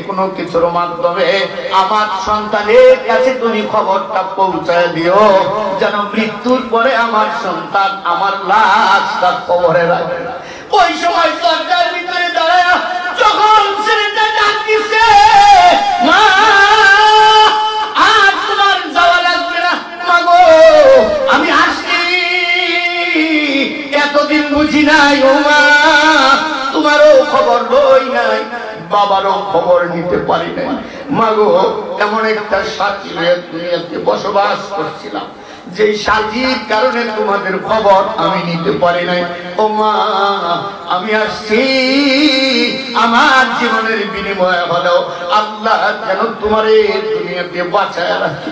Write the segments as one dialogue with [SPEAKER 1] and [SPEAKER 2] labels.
[SPEAKER 1] কোনো কিছুর মাধ্যমে আমার সন্তানের কাছে তুমি খবরটা পৌঁছায় দিও, যেন মৃত্যুর পরে আমার সন্তান আমার লাশটা কবরে রাখে। ওই সময় দরজার ভিতরে দাঁড়ায় যখন ছেলেটা ডাক দিছে, মা আর তোমার যাওয়া লাগবে না, মা গো আমি আসছি, এতদিন বুঝি নাই ও মা, তোমারও খবর লই নাই, বাবারও খবর নিতে পারি নাই। মাগো এমন একটা সাথী দুনিয়াতে বসবাস করছিলাম, যে সাথীর কারণে তোমাদের খবর আমি নিতে পারি নাই। ও মা আমি আসছি, আমার জীবনের বিনিময় হলেও আল্লাহ যেন তোমার দুনিয়াতে বাঁচায় রাখি।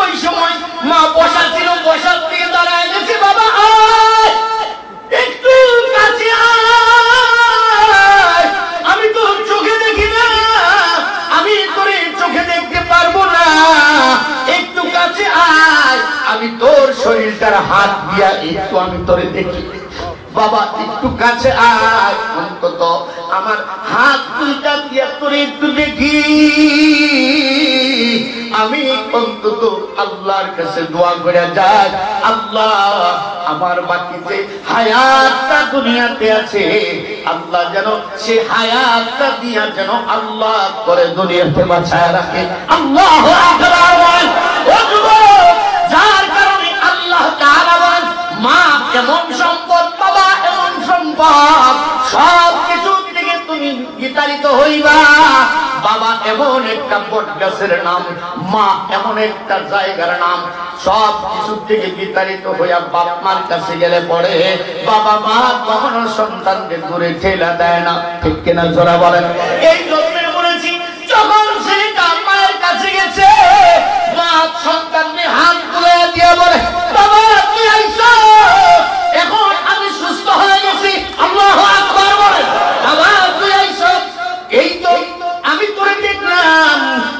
[SPEAKER 1] ওই সময় মা বসা ছিল, বসার থেকে দাঁড়ায় গেছে, বাবা একটু কাছে আয়, আমি তোর চোখে দেখি না, আমি তোর চোখে দেখতে পারবো না, একটু কাছে আয়, আমি তোর শরীরটার হাত দিয়া একটু আমি তোরে দেখি। বাবা একটু কাছে আয়, অন্তত আমার হাত দুইটা দিয়া তোরে একটু দেখি, আমি অন্তত আল্লাহর কাছে দোয়া করে যাই, আল্লাহ আমার বাকিতে হায়াতটা দুনিয়াতে আছে, আল্লাহ যেন সে হায়াতটা দিয়া যেন আল্লাহ করে দুনিয়াতে বাঁচায় রাখে। আল্লাহু আকবার। যার কারণে আল্লাহ তাআলা বলেন, মা এমন সম্পদ, বাবা এমন সম্পদ, সব কিছু থেকে তুমি বিতাড়িত হইবা। বাবা এমন একটা বট গাছের নাম, মা এমন একটা জায়গার নাম, সব কিছু থেকে বিতাড়িত হইয়া বাপ মার কাছে গেলে পড়ে বাবা মা কখনো সন্তানকে দূরে ঠেলা দেয় না, ঠিক কিনা জোরা বলেন? এই জন্য বলেছি, যখন ছেলেটা মায়ের কাছে গেছে, মা সন্তানকে হাত তুলে দিয়ে বলে, বাবা তুই আইছো, এখন আমি সুস্থ হয়ে গেছি। আল্লাহু আকবার বলেন। বাবা তুই আইছো, এই তো আমি তোরে দেখলাম,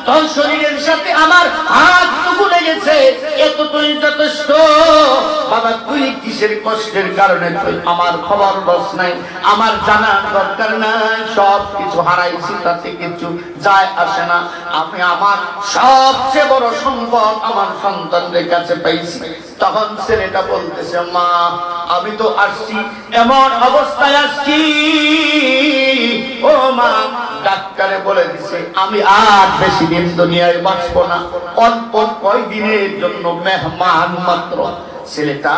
[SPEAKER 1] তোর শরীরের সাথে আমার হাতটুকু লেগেছে, এত তুই যথেষ্ট। বাবা তুই কিসের কষ্টের কারণে তুই আমার খবর লস নাই, আমার জানার দরকার নাই, সব কিছু হারাইছি, তাতে কিছু যায় আসে না, আমি আমার সবচেয়ে বড় সম্পদ আমার সন্তানদের কাছে পাইছি। তখন ছেলেটা বলতেছে, মা আমি তো আসছি, এমন অবস্থায় আসছি, ও মা ডাক্তারে বলে দিছে আমি আর বেশি দিন দুনিয়ায় বাঁচবো না, অল্প কয়েকদিনের জন্য মেহমান মাত্র। ছেলেটা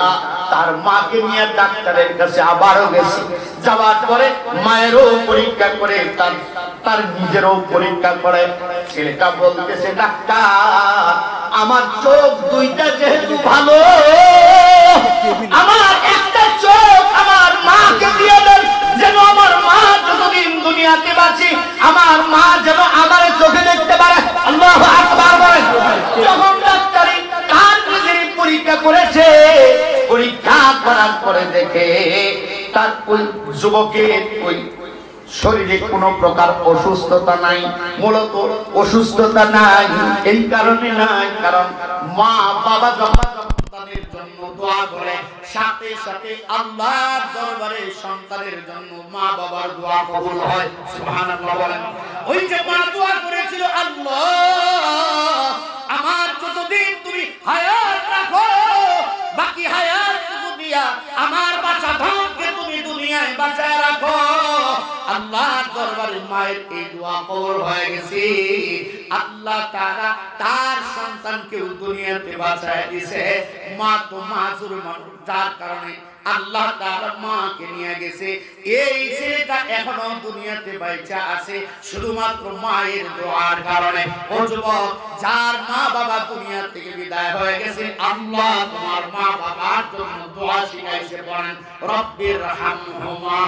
[SPEAKER 1] তার মাকে নিয়ে ডাক্তারের কাছে আবারও গেছে, যাওয়ার পরে মায়েরও পরীক্ষা করে, তার নিজেরও পরীক্ষা করে। ছেলেটা বলতেছে, ডাক্তার আমার চোখ দুইটা যেহেতু ভালো, আমার একটা চোখ আমার মাকে দিয়ে দেন, যেন আমার মা যতদিন দুনিয়াতে বাঁচি আমার মা যেন আমার চোখে দেখতে পারে। আল্লাহু আকবার বলেন। যখন ডাক্তারি তার নিজের পরীক্ষা করেছে, পরীক্ষা করার পরে দেখে তার ওই যুবকের ওই শরীরে কোনো প্রকার অসুস্থতা নাই, মূলত অসুস্থতা নাই এই কারণে নাই, কারণ মা বাবা যখন সন্তানের জন্য দোয়া করে, সাথে সাথে আল্লাহর দরবারে সন্তানের জন্য মা বাবার দোয়া কবুল হয়। সুবহানাল্লাহ বলেন। ওই যে মা দোয়া করেছিল, আল্লাহ আমার যতদিন তুমি হায়াত রাখো, বাকি হায়াত দিয়া আমার বাচ্চা ধনকে তুমি দুনিয়ায় বাঁচায় রাখো। আল্লাহর দরবারে মায়ের এই দোয়া কবুল হয়ে গেছে। আল্লাহ তাআলা তার সন্তানকে দুনিয়াতে বাঁচায় দিয়েছে। মা তো মাসুর মানুষ, যার কারণে আল্লাহ তাআলা মাকে নিয়ে গেছে। এই ছেলেটা এখনো দুনিয়াতে বেঁচে আছে শুধুমাত্র মায়ের দোয়ার কারণে। ও যুবক, যার মা বাবা দুনিয়া থেকে বিদায় হয়ে গেছে, আল্লাহ তোমার মা বাবার জন্য দোয়া শিখাইছে, বলেন রব্বির হামহুমা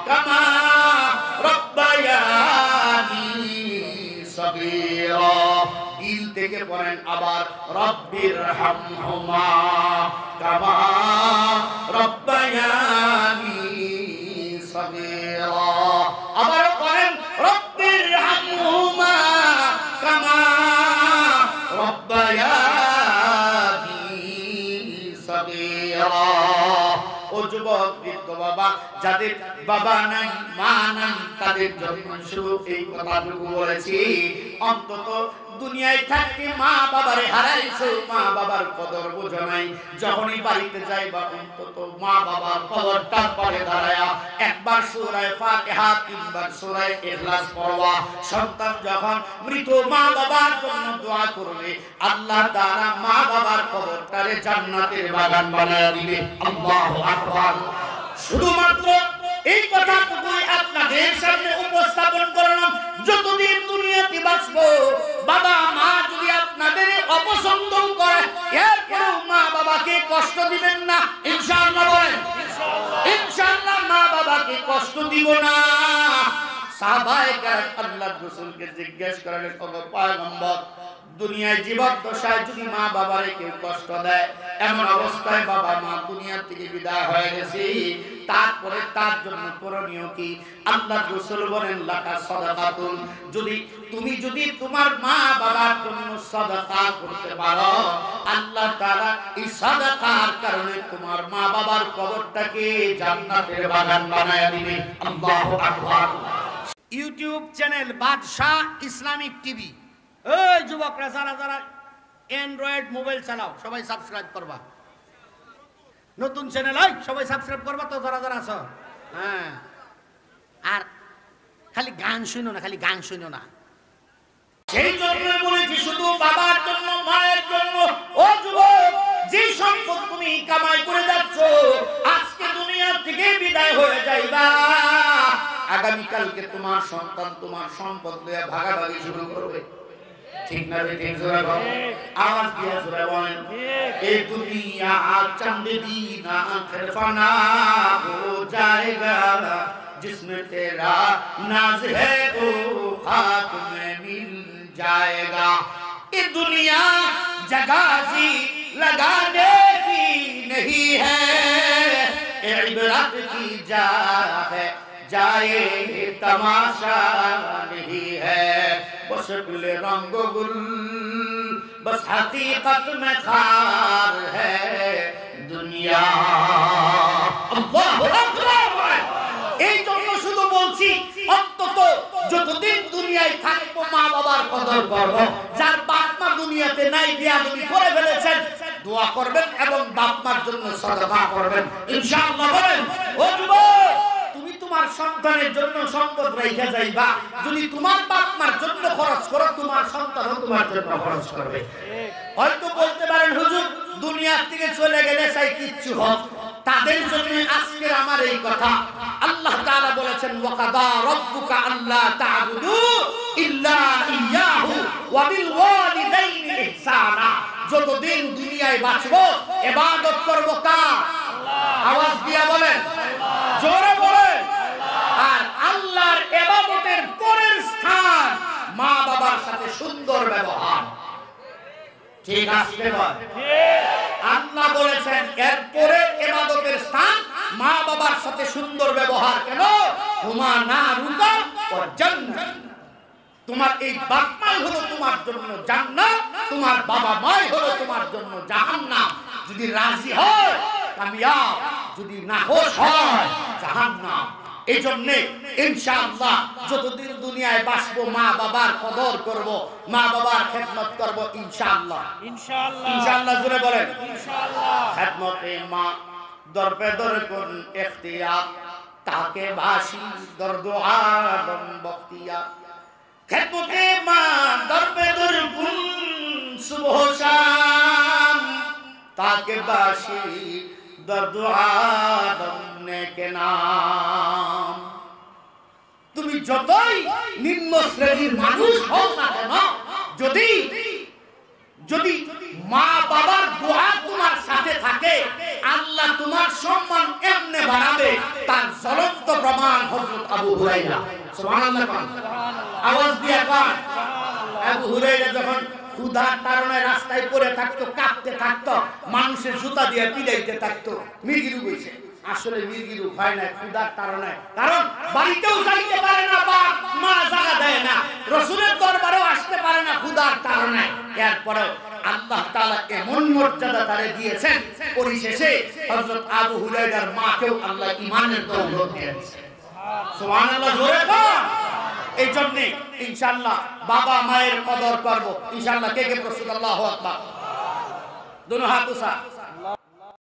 [SPEAKER 1] কামা রব্বায়ানি সগীরা। দিল থেকে পড়েন আবার, রব্বির হামহুমা কামা রব্বায়ানি সগীরা। আবার পড়েন, রব্বির হামহুমা কামা রব্বায়ানি সগীরা। ও যুবক, বৃদ্ধ বাবা, যাদের বাবা নাই মা নাই তাদের জন্য শুধু এই কথাটুকু বলেছি, অন্তত দুনিয়ায় থাকতে মা বাবারে হারাইছো, মা বাবার কদর বোঝো নাই। যখনই বাড়িতে যাইবা অন্তত মা বাবার কবরটা পড়ে দাঁড়ায়া একবার সূরা ফাতিহা, তিনবার সূরা ইখলাস পড়বা। সন্তান যখন মৃত মা বাবার জন্য দোয়া করবে, আল্লাহ তাআলা মা বাবার কবরটারে জান্নাতের বাগান বানায়া দিবে। আল্লাহু আকবার। শুধুমাত্র এই কথাটুকুই আপনাদের সামনে উপস্থাপন করলাম। যতদিন দুনিয়াতে বাঁচবো, বাবা মা যদি আপনাদের অপছন্দ করে, এরপরেও মা বাবাকে কষ্ট দিবেন না, ইনশাআল্লাহ বলেন। ইনশাআল্লাহ মা বাবাকে কষ্ট দিব না। সাহাবায়ে কেরাম আল্লাহর রাসূলকে জিজ্ঞেস করলেন, ওগো পয়গম্বর, দুনিয়ায় জীবদ্দশায় যদি মা বাবারে কেউ কষ্ট দেয়, এমন অবস্থায় বাবা মা দুনিয়া থেকে বিদায় হয়ে গেছে, তারপরে তার জন্য করণীয় কি? আল্লাহর রাসূল বলেন, লাকা সাদাকাতুন, যদি তোমার মা বাবার জন্য সাদাকা করতে পারো, আল্লাহ তাআলা এই সাদাকার কারণে তোমার মা বাবার কবরটাকে জান্নাতের বাগান বানায়া দিবে। আল্লাহু আকবার।
[SPEAKER 2] ইউটিউব চ্যানেল বাদশাহ ইসলামিক টিভি, এই যুবকরা যারা যারা অ্যান্ড্রয়েড মোবাইল চালাও সবাই সাবস্ক্রাইব করবা। নতুন চ্যানেল, সবাই সাবস্ক্রাইব করবা তো যারা যারা আছো। হ্যাঁ, আর খালি গান শুনো না, খালি গান শুনো না।
[SPEAKER 1] সেই জন্য বলেছি শুধু বাবার জন্য, মায়ের জন্য। ও যুবক, যে সম্পদ তুমি কামাই করে যাচ্ছ, আজকে দুনিয়া থেকে বিদায় হয়ে যাইবা, আগামীকালকে তোমার সন্তান তোমার সম্পদ লইয়া ভাগাভাগি শুরু করবে। ঠিক না? ঠিক জোরে বলেন, আওয়াজ দিয়ে জোরে বলেন। এই দুনিয়া চন্দ দীনা আখির ফানা हो जाएगा, जिसमें तेरा नाज है वो खाक में मिल जाएगा। ये दुनिया जगह सी लगाने की नहीं है, इबरत की जा है, जाए तमाशा नहीं है। बस गुल रंग गुल, बस हकीकत में खार है दुनिया। अल्लाहु আকবার। এই জন্য শুধু বলছি, অন্তত যতদিন দুনিয়ায় থাকবো মা বাবার কদর করব। যার বাপ মা দুনিয়াতে নাই, বিয়াদবি করে ফেলেছেন, দোয়া করবেন এবং বাপ মার জন্য সাদাকা করবেন, ইনশাআল্লাহ বলেন। ও যুবক, তুমি তোমার সন্তানের জন্য সম্পদ রেখে যাইবা, যদি তোমার বাপ মার জন্য খরচ করো, তোমার সন্তানও তোমার জন্য খরচ করবে। হয়তো বলতে পারেন, হুজুর দুনিয়া থেকে চলে গেলে চাই কিচ্ছু হোক, তাদের জন্য আজকে আমার এই কথা। আল্লাহ তাআলা বলেছেন, ওয়াকাদা রাব্বুকা আল্লা তা'বুদু ইল্লা ইয়াহু ওয়া বিল ওয়ালিদাইনি ইহসানা। যতদিন দুনিয়ায় বাঁচবো ইবাদত করব কার? আল্লাহ। আওয়াজ দিয়ে বলেন, জোরে বলেন। আর আল্লাহর ইবাদতের পরের স্থান মা বাবার সাথে সুন্দর ব্যবহার। ঠিক আছে ভাই? আল্লাহ বলেছেন এরপরে ইবাদতের স্থান মা বাবার সাথে সুন্দর ব্যবহার। কেন? হুমা নারুকা ওয়া জান্নাত। তোমার এই বাপ মাই হলো তোমার জন্য জান্নাত, তোমার বাবা মাই হলো তোমার জন্য জাহান্নাম। যদি রাজি হয় কামিয়াব, যদি নাখোশ হয় জাহান্নাম। এই জন্য ইনশাআল্লাহ যতদিন দুনিয়ায় বাঁচবো মা বাবার কদর করব, মা বাবার খেদমত করব, ইনশাআল্লাহ। ইনশাআল্লাহ, ইনশাআল্লাহ জোরে বলেন ইনশাআল্লাহ। খেদমতে মা দরপে দর কোন ইখতিয়ার, তাকে বাসি দর্দ আদম বখতিয়া। খেদমতে মা দরপে দর কোন সুবহ শাম, তাকে বাসি দর্দ আদম নেকে নাম। তুমি যতই নিম্ন শ্রেণীর মানুষ হও না কেন, যদি যদি মা বাবার দোয়া তোমার সাথে থাকে, আল্লাহ তোমার সম্মান এমনে বাড়াবে। তার জ্বলন্ত প্রমাণ হযরত আবু হুরায়রা। সুবহানাল্লাহ, আওয়াজ দিয়ে কান। আবু হুরায়রা যখন ক্ষুধার কারণে রাস্তায় পড়ে থাকতো, কাঁপতে থাকতো, মানুষের জুতা দিয়ে পিটাইতে থাকতো, মির্গিরু বইছে। আসলে মির্গিরু হয় না ক্ষুধার কারণে, কারণ বাড়িতেও যাইতে পারে না, বাপ মা জায়গা দেয় না, রাসূলের দরবারেও আসতে পারে না ক্ষুধার কারণে। এরপরেও আল্লাহ তাআলা এমন মর্যাদা তারে দিয়েছেন,
[SPEAKER 2] পরিশেষে হযরত আবু হুরায়রার মাকেও আল্লাহ ঈমানের দৌলত দিয়েছে। সুবহানাল্লাহ, জোরে বল। এই জন্য ইনশাআল্লাহ বাবা মায়ের কদর করব ইনশাআল্লাহ। কে কে প্রস্তুত? আল্লাহু আকবার। दोनों हाथ उठा।